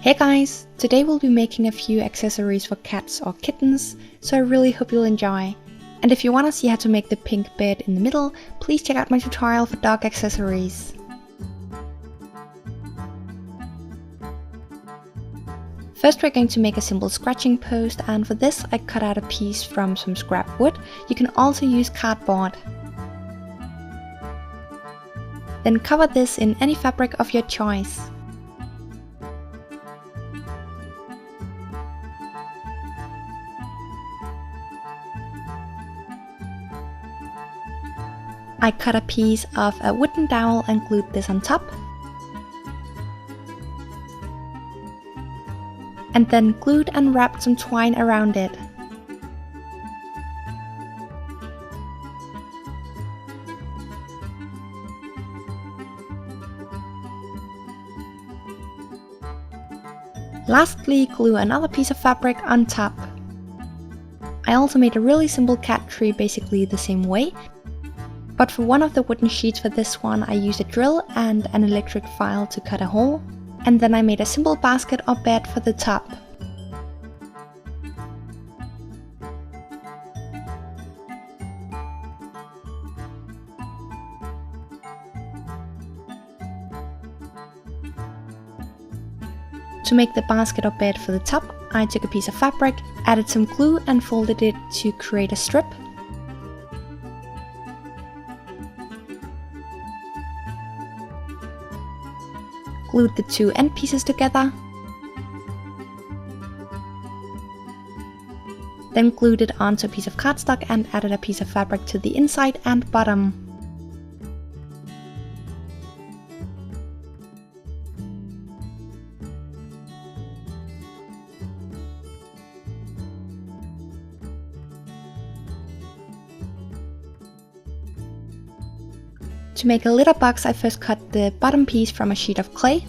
Hey guys! Today we'll be making a few accessories for cats or kittens, so I really hope you'll enjoy. And if you want to see how to make the pink bed in the middle, please check out my tutorial for dog accessories. First we're going to make a simple scratching post, and for this I cut out a piece from some scrap wood. You can also use cardboard. Then cover this in any fabric of your choice. I cut a piece of a wooden dowel and glued this on top. And then glued and wrapped some twine around it. Lastly, glue another piece of fabric on top. I also made a really simple cat tree basically the same way. But for one of the wooden sheets for this one, I used a drill and an electric file to cut a hole. And then I made a simple basket or bed for the top. To make the basket or bed for the top, I took a piece of fabric, added some glue and folded it to create a strip. Glued the two end pieces together. Then glued it onto a piece of cardstock and added a piece of fabric to the inside and bottom. To make a litter box, I first cut the bottom piece from a sheet of clay.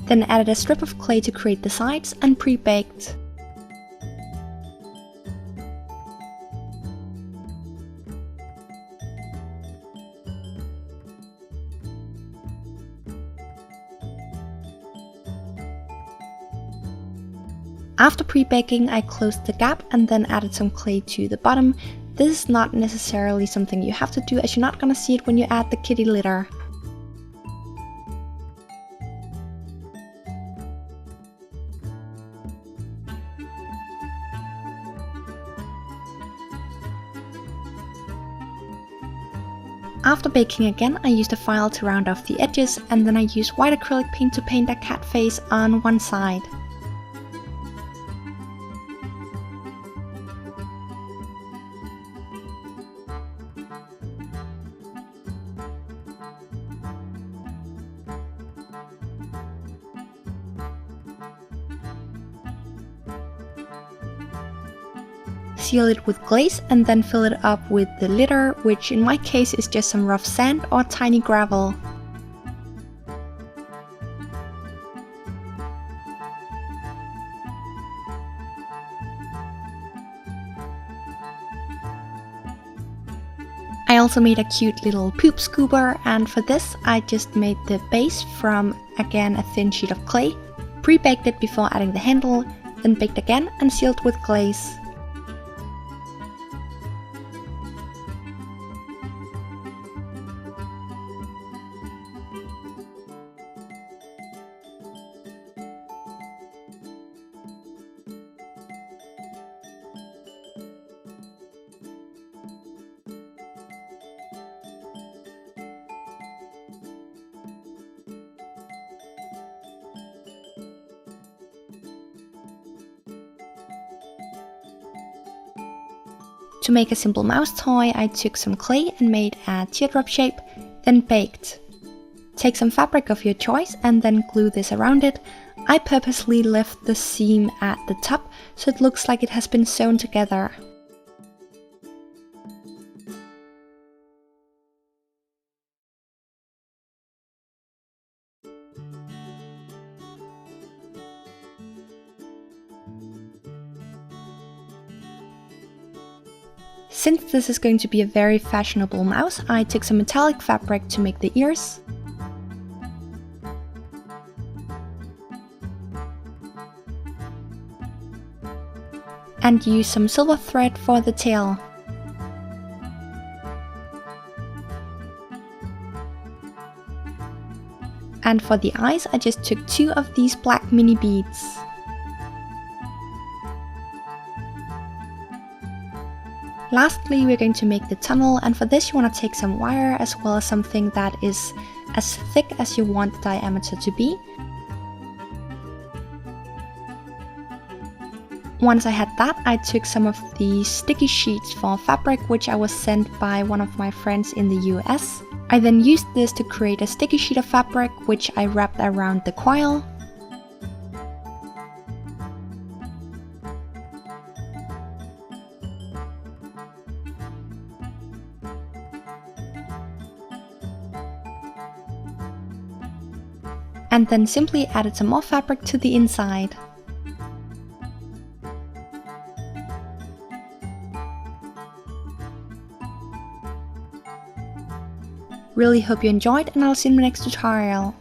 Then added a strip of clay to create the sides and pre-baked. After pre-baking, I closed the gap and then added some clay to the bottom. This is not necessarily something you have to do, as you're not gonna see it when you add the kitty litter. After baking again, I used a file to round off the edges, and then I used white acrylic paint to paint a cat face on one side. Seal it with glaze and then fill it up with the litter, which in my case is just some rough sand or tiny gravel. I also made a cute little poop scooper, and for this I just made the base from, again, a thin sheet of clay, pre-baked it before adding the handle, then baked again and sealed with glaze. To make a simple mouse toy, I took some clay and made a teardrop shape, then baked. Take some fabric of your choice and then glue this around it. I purposely left the seam at the top so it looks like it has been sewn together. Since this is going to be a very fashionable mouse, I took some metallic fabric to make the ears. And use some silver thread for the tail. And for the eyes, I just took 2 of these black mini beads. Lastly, we're going to make the tunnel, and for this you want to take some wire as well as something that is as thick as you want the diameter to be. Once I had that, I took some of the sticky sheets for fabric which I was sent by one of my friends in the US. I then used this to create a sticky sheet of fabric which I wrapped around the coil. And then simply added some more fabric to the inside. Really hope you enjoyed, and I'll see you in the next tutorial.